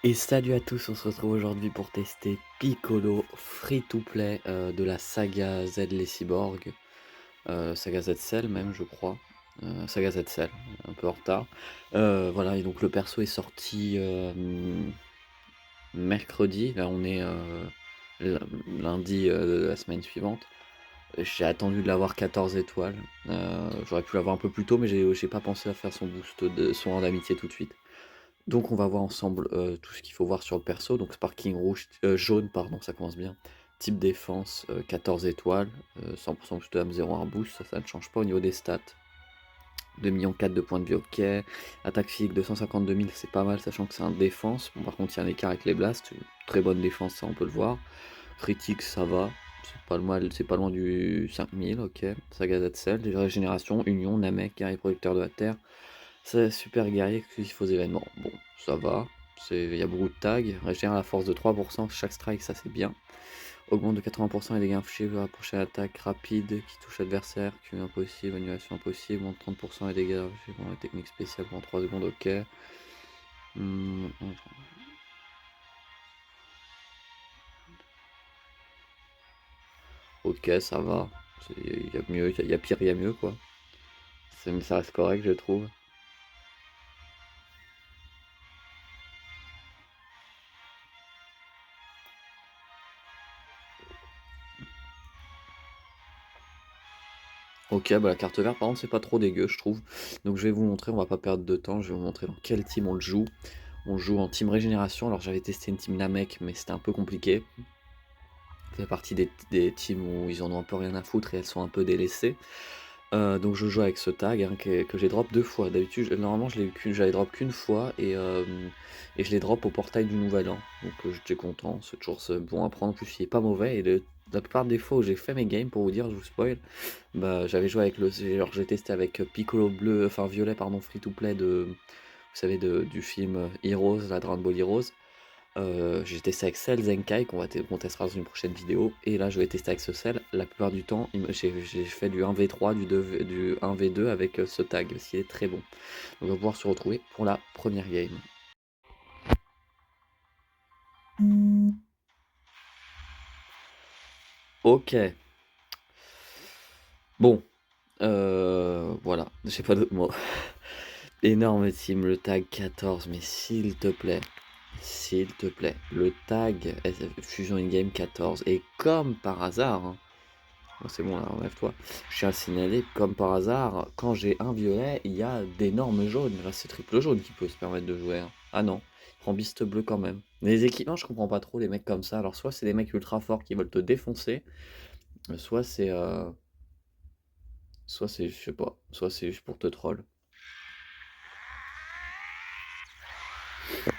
Et salut à tous, on se retrouve aujourd'hui pour tester Piccolo free-to-play de la saga Z les cyborgs, saga Z Cell même je crois, saga Z Cell, un peu en retard. Voilà, et donc le perso est sorti mercredi, là on est lundi de la semaine suivante. J'ai attendu de l'avoir 14 étoiles, j'aurais pu l'avoir un peu plus tôt mais j'ai pas pensé à faire son boost de son rang d'amitié tout de suite. Donc on va voir ensemble tout ce qu'il faut voir sur le perso. Donc Sparking rouge, jaune, pardon, ça commence bien. Type défense, 14 étoiles, 100% boost d'âme, 0 un boost, ça ne change pas au niveau des stats. 2,4 millions de points de vie, ok. Attaque physique 252 000, c'est pas mal, sachant que c'est un défense. Bon, par contre, il y a un écart avec les blasts, très bonne défense, ça on peut le voir. Critique, ça va, c'est pas loin du 5000, ok. Saga Zetzel, régénération, Union, Namek, guerrier producteur de la Terre. C'est super guerrier exclusif aux événements. Bon, ça va. Il y a beaucoup de tags. Régénère la force de 3%. Chaque strike, ça c'est bien. Augmente de 80% les dégâts infligés à la prochaine attaque rapide qui touche l'adversaire. Cul impossible, annulation impossible. Augmente 30% les dégâts infligés pendant la technique spéciale pendant 3 secondes. Ok. Hmm, ok, ça va. Il y a mieux, il y a pire, il y a mieux quoi. Ça reste correct, je trouve. Ok, bah la carte verte par contre c'est pas trop dégueu je trouve. Donc je vais vous montrer, on va pas perdre de temps, je vais vous montrer dans quel team on le joue. On joue en team régénération, alors j'avais testé une team Namek mais c'était un peu compliqué. Ça fait partie des teams où ils en ont un peu rien à foutre et elles sont un peu délaissées. Donc je joue avec ce tag hein, que j'ai drop 2 fois. D'habitude, normalement j'avais drop qu'une fois et je l'ai drop au portail du Nouvel An. Donc j'étais content, c'est toujours bon à prendre. En plus il est pas mauvais et la plupart des fois où j'ai fait mes games, pour vous dire, je vous spoil, bah j'avais joué avec genre j'ai testé avec Piccolo bleu, enfin violet pardon, free to play vous savez du film Heroes, la Dragon Ball Heroes. J'ai testé avec Cell Zenkai qu'on testera dans une prochaine vidéo. Et là je vais tester avec ce Cell. La plupart du temps j'ai fait du 1v3, du 1v2 avec ce tag, ce qui est très bon. On va pouvoir se retrouver pour la première game. Ok. Bon. Voilà. J'ai pas d'autres mots. Énorme team, le tag 14, mais s'il te plaît. S'il te plaît. Le tag Fusion in-game 14. Et comme par hasard, hein, bon, c'est bon, là, enlève-toi. Je tiens à signaler, comme par hasard, quand j'ai un violet, il y a d'énormes jaunes. Là, c'est triple jaune qui peut se permettre de jouer, hein. Ah non, il prend biste bleu quand même. Les équipements, je comprends pas trop les mecs comme ça. Alors, soit c'est des mecs ultra forts qui veulent te défoncer, soit c'est. Soit c'est, je sais pas, soit c'est juste pour te troll.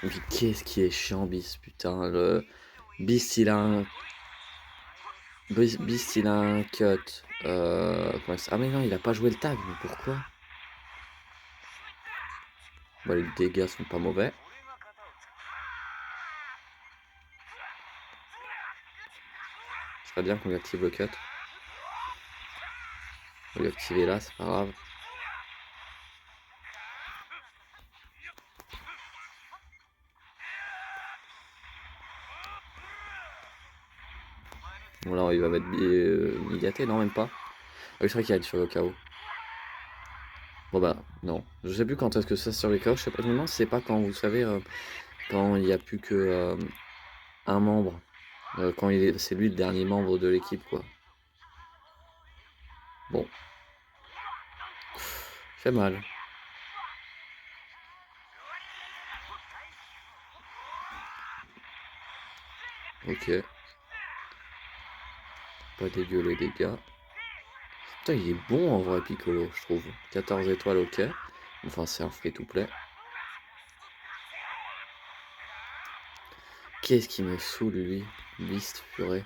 Et puis, qu'est-ce qui est chiant, Beast, putain. Beast, il a un. Beast, il a un cut. Ah, mais non, il a pas joué le tag, mais pourquoi? Bah, les dégâts sont pas mauvais. Ce serait bien qu'on lui active le cut. On va lui activer là, c'est pas grave. Bon, là, il va mettre Migaté, non, même pas. Ah oui, c'est vrai qu'il y a sur le KO. Bon, bah, non. Je sais plus quand est-ce que ça sur les KO. Je sais pas, je me demande si c'est pas quand, vous savez, quand il n'y a plus que un membre. Quand c'est lui le dernier membre de l'équipe, quoi. Bon. Fait mal. Ok. Pas dégueu les dégâts. Putain, il est bon en vrai, Piccolo, je trouve. 14 étoiles, ok. Enfin, c'est un free-to-play. Qu'est-ce qui me saoule, lui? Beast, purée.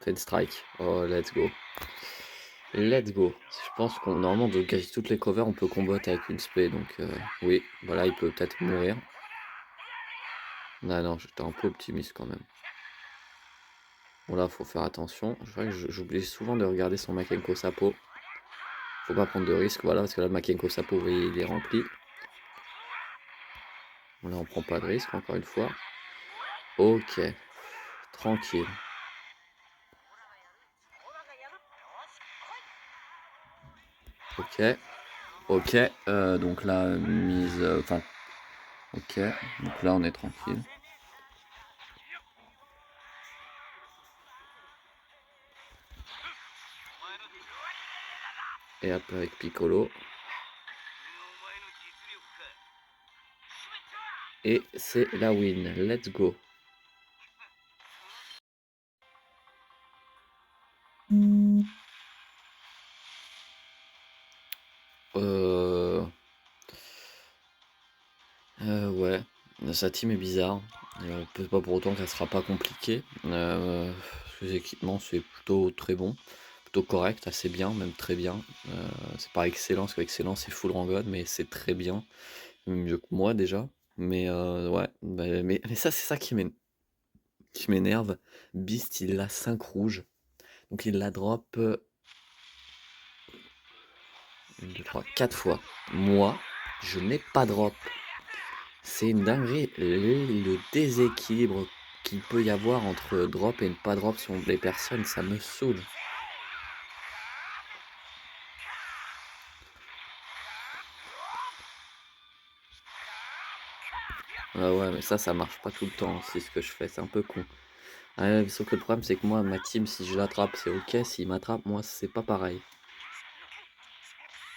Fait strike. Oh, let's go. let's go. Je pense qu'on normalement de quasi toutes les covers, on peut combattre avec une spé, donc oui, voilà, il peut peut-être mourir. Non, non, j'étais un peu optimiste quand même. Bon là, faut faire attention. Je vois que j'oublie souvent de regarder son Makenko Sapo. Faut pas prendre de risques, voilà, parce que là, le Makenko Sapo, vous voyez, il est rempli. Là, on prend pas de risque, encore une fois. Ok, tranquille. Ok, ok, donc là, mise... Enfin, ok, donc là, on est tranquille. Et hop, avec Piccolo. Et c'est la win, let's go. Ouais, sa team est bizarre. Peut-être pas pour autant qu'elle sera pas compliquée. Les équipements, c'est plutôt très bon. Plutôt correct, assez bien, même très bien. C'est pas excellent, parce qu'excellent, c'est full Rangon, mais c'est très bien. Mieux que moi, déjà. Mais ouais, mais ça, c'est ça qui m'énerve. Beast, il a 5 rouges. Donc il la drop 1, 2, 3, 4 fois. Moi, je n'ai pas drop. C'est une dinguerie, le déséquilibre qu'il peut y avoir entre drop et ne pas drop sur les personnes, ça me saoule. Ah ouais, mais ça marche pas tout le temps, c'est ce que je fais, c'est un peu con. Ouais, sauf que le problème, c'est que moi, ma team, si je l'attrape, c'est ok, s'il m'attrape, moi, c'est pas pareil.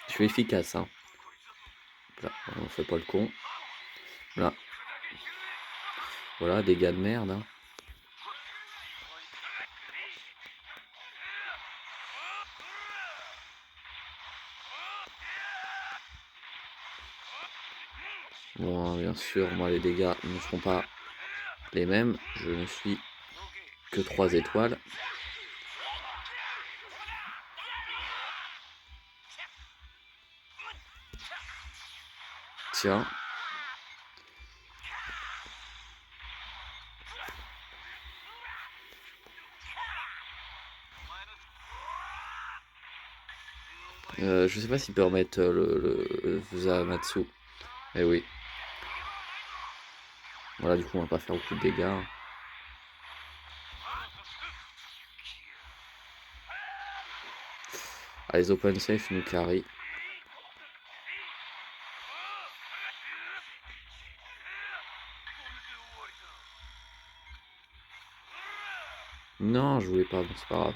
Je suis efficace, hein. Là, on fait pas le con. Là. Voilà, dégâts de merde, hein. Bon, bien sûr, moi, les dégâts ne seront pas les mêmes. Je ne suis que 3 étoiles. Tiens. Je sais pas s'il peut remettre le Zamatsu. Eh oui. Voilà, du coup, on va pas faire beaucoup de dégâts. Ah, les open safe nous carry. Non, je voulais pas, bon, c'est pas grave.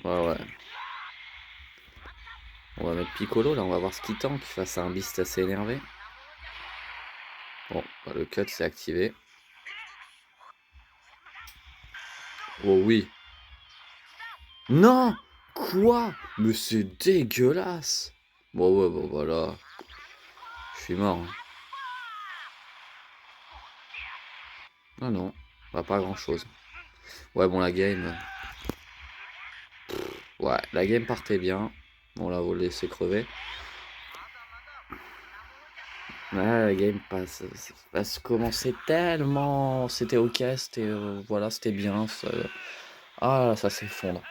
Ouais, ouais. On va mettre Piccolo, là, on va voir ce qu'il tank face à un Beast assez énervé. Bon, bah, le cut s'est activé. Oh oui. Non. Quoi? Mais c'est dégueulasse. Bon, ouais, bon, voilà. Je suis mort, hein. Ah non, bah, pas grand chose. Ouais, bon, la game. Ouais, la game partait bien. Bon, là, vous le laissez crever. Ouais, la game passe commençait tellement. C'était ok, c'était voilà, c'était bien. Ah, là, ça s'effondre.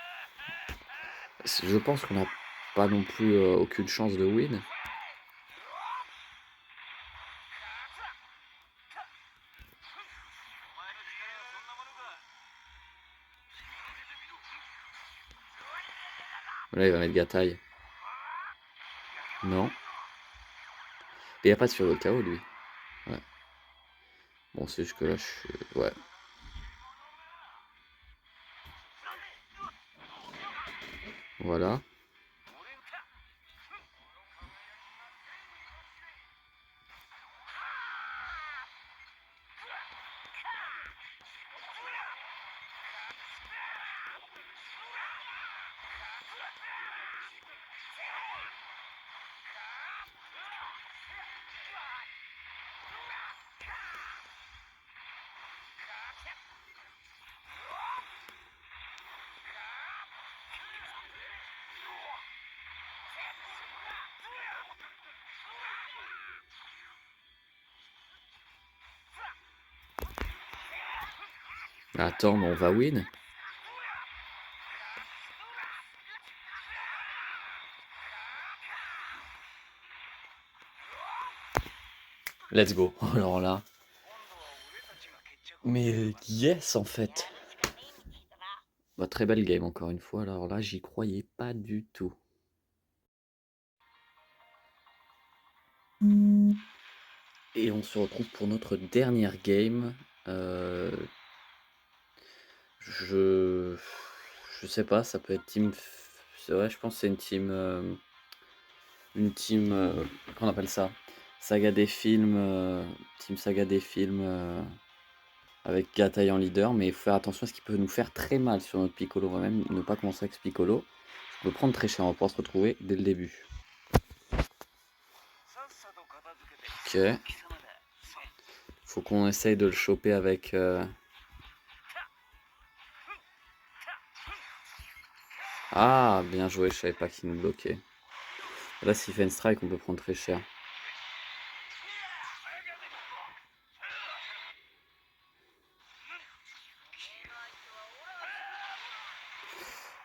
Je pense qu'on n'a pas non plus aucune chance de win. Là, il va mettre Gataille. Non. Et il n'y a pas de sur le KO, lui. Ouais. Bon, c'est juste que là, je suis. Ouais. Voilà. Attends, mais on va win. Let's go. Alors là. Mais yes, en fait. Bah, très belle game, encore une fois. Alors là, j'y croyais pas du tout. Et on se retrouve pour notre dernière game. Je sais pas, ça peut être team. C'est vrai, je pense que c'est une team. Qu'on appelle ça? Saga des films. Team Saga des films. Avec Gatai en leader, mais il faut faire attention à ce qui peut nous faire très mal sur notre Piccolo. On va même ne pas commencer avec ce Piccolo. On peut prendre très cher, on va pouvoir se retrouver dès le début. Ok. Faut qu'on essaye de le choper avec... Ah, bien joué, je savais pas qu'il nous bloquait. Là, s'il fait une strike, on peut prendre très cher.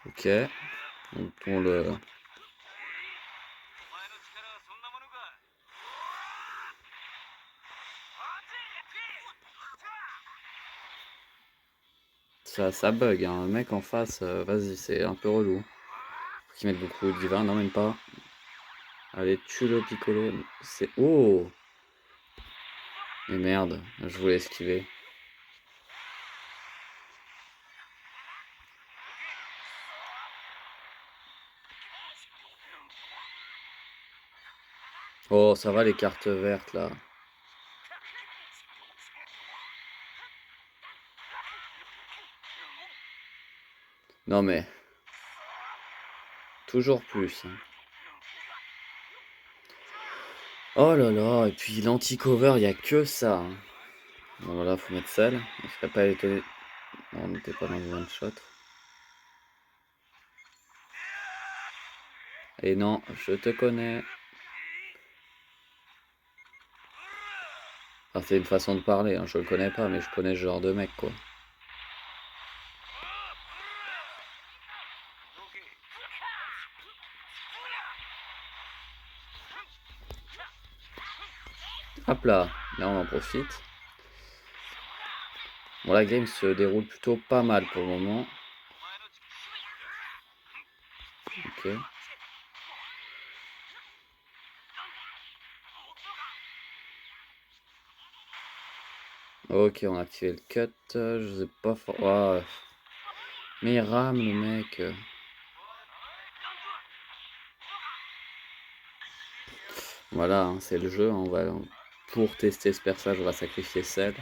Ok. Donc on le... Ça bug, hein. Le mec en face, vas-y, c'est un peu relou. Faut qu'il mette beaucoup de divin, non même pas. Allez, tue le Piccolo. C'est... Oh! Mais merde, je voulais esquiver. Oh, ça va les cartes vertes là. Non mais, toujours plus, hein. Oh là là, et puis l'anti-cover, il n'y a que ça, hein. Bon voilà, faut mettre celle. Je serais pas étonné. Non, on n'était pas dans le one shot. Et non, je te connais. Enfin, c'est une façon de parler, hein. Je le connais pas, mais je connais ce genre de mec, quoi. Hop là, là on en profite. Bon, la game se déroule plutôt pas mal pour le moment. Ok. Ok, on a activé le cut. Je sais pas fort. Ah, mais il rame le mec. Voilà, hein, c'est le jeu, hein. Pour tester ce personnage, on va sacrifier celle.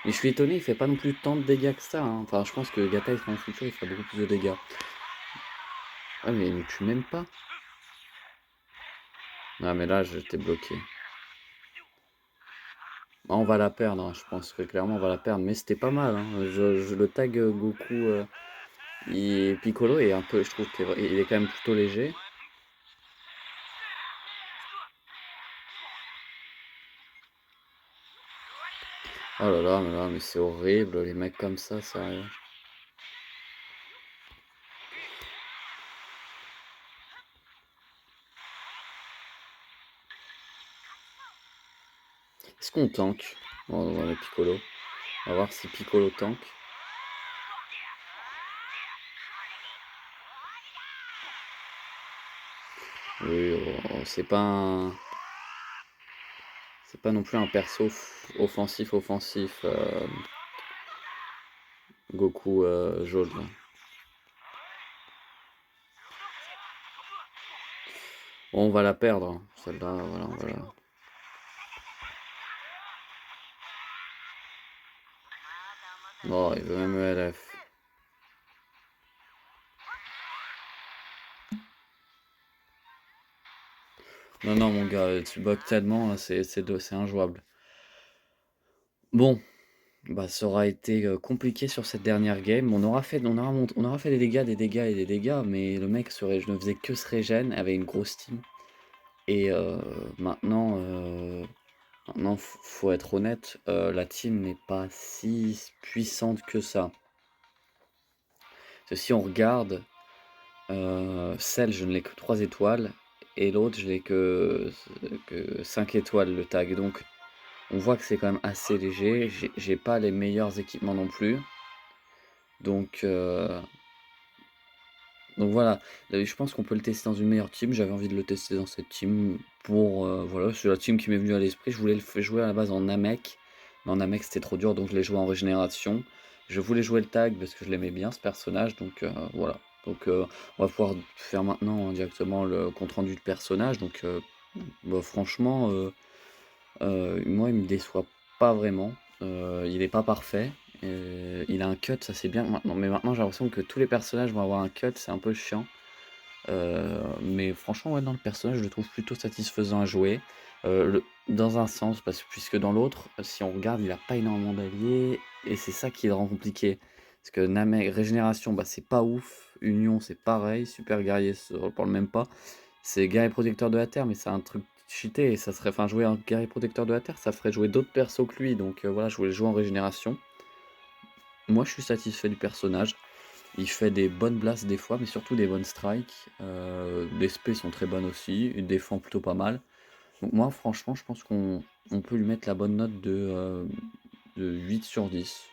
Mais je suis étonné, il fait pas non plus tant de dégâts que ça, hein. Enfin, je pense que Gatai dans le futur, il fera beaucoup plus de dégâts. Ah, mais il me tue même pas. Ah, mais là, j'étais bloqué. Ah, on va la perdre, hein. Je pense que clairement, on va la perdre. Mais c'était pas mal, hein. Je le tag Goku. Piccolo est un peu, je trouve qu'il est quand même plutôt léger. Oh là, mais c'est horrible, les mecs comme ça, sérieux. Est-ce qu'on tank? Bon, on va mettre Piccolo. On va voir si Piccolo tank. Oui, oh, c'est pas non plus un perso offensif, Goku jaune, là. Bon, on va la perdre, hein, celle-là, voilà, voilà. Oh, il veut même ELF. Non, non, mon gars, tu bugs tellement, là, c'est injouable. Bon, bah, ça aura été compliqué sur cette dernière game. On aura fait des dégâts et des dégâts, mais le mec ne faisait que se régène, avait une grosse team. Et maintenant, faut être honnête, la team n'est pas si puissante que ça. que si on regarde, celle, je ne l'ai que 3 étoiles et l'autre, je l'ai que 5 étoiles le tag. Donc on voit que c'est quand même assez léger. J'ai pas les meilleurs équipements non plus. Donc voilà, je pense qu'on peut le tester dans une meilleure team. J'avais envie de le tester dans cette team pour, voilà, c'est la team qui m'est venue à l'esprit. Je voulais le f jouer à la base en Namek, mais en Namek c'était trop dur donc je l'ai joué en régénération. Je voulais jouer le tag parce que je l'aimais bien ce personnage donc voilà. Donc on va pouvoir faire maintenant directement le compte rendu de personnage donc bah, franchement, moi il me déçoit pas vraiment. Il est pas parfait, il a un cut, ça c'est bien maintenant, mais maintenant j'ai l'impression que tous les personnages vont avoir un cut, c'est un peu chiant. Mais franchement, ouais, non, le personnage, je le trouve plutôt satisfaisant à jouer. Dans un sens, puisque dans l'autre, si on regarde, il a pas énormément d'alliés et c'est ça qui le rend compliqué. Parce que Namek régénération, bah, c'est pas ouf. Union, c'est pareil. Super guerrier, on en parle même pas. C'est guerrier protecteur de la terre, mais c'est un truc cheaté et ça serait enfin jouer un guerrier protecteur de la terre, ça ferait jouer d'autres persos que lui. Donc voilà, je voulais le jouer en régénération. Moi, je suis satisfait du personnage. Il fait des bonnes blasts des fois, mais surtout des bonnes strikes. Les spés sont très bonnes aussi, il défend plutôt pas mal. Donc moi franchement je pense qu'on peut lui mettre la bonne note de 8 sur 10.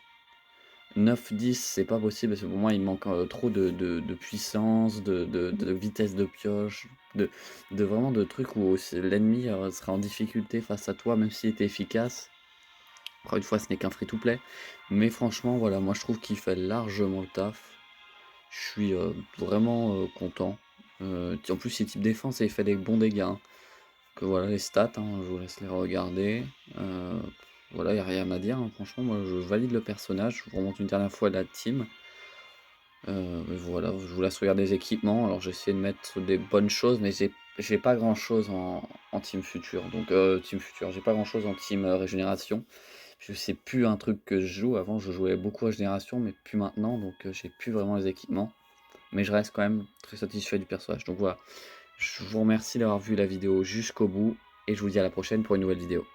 9-10 c'est pas possible parce que pour moi il manque trop de puissance, de vitesse de pioche, de vraiment de trucs où l'ennemi sera en difficulté face à toi même s'il était efficace. Encore une fois ce n'est qu'un free-to-play. Mais franchement voilà, moi je trouve qu'il fait largement le taf. Je suis, vraiment, content. En plus, il est type défense et il fait des bons dégâts, hein. Que voilà les stats, hein, je vous laisse les regarder. Voilà, il y a rien à dire, hein. Franchement, moi, je valide le personnage. Je vous remonte une dernière fois la team. Voilà, je vous laisse regarder les équipements. Alors, j'ai essayé de mettre des bonnes choses, mais j'ai pas grand-chose en team future. Donc, team future, j'ai pas grand-chose en team, régénération. Je sais plus un truc que je joue. Avant, je jouais beaucoup régénération, mais plus maintenant, donc j'ai plus vraiment les équipements. Mais je reste quand même très satisfait du personnage. Donc voilà, je vous remercie d'avoir vu la vidéo jusqu'au bout et je vous dis à la prochaine pour une nouvelle vidéo.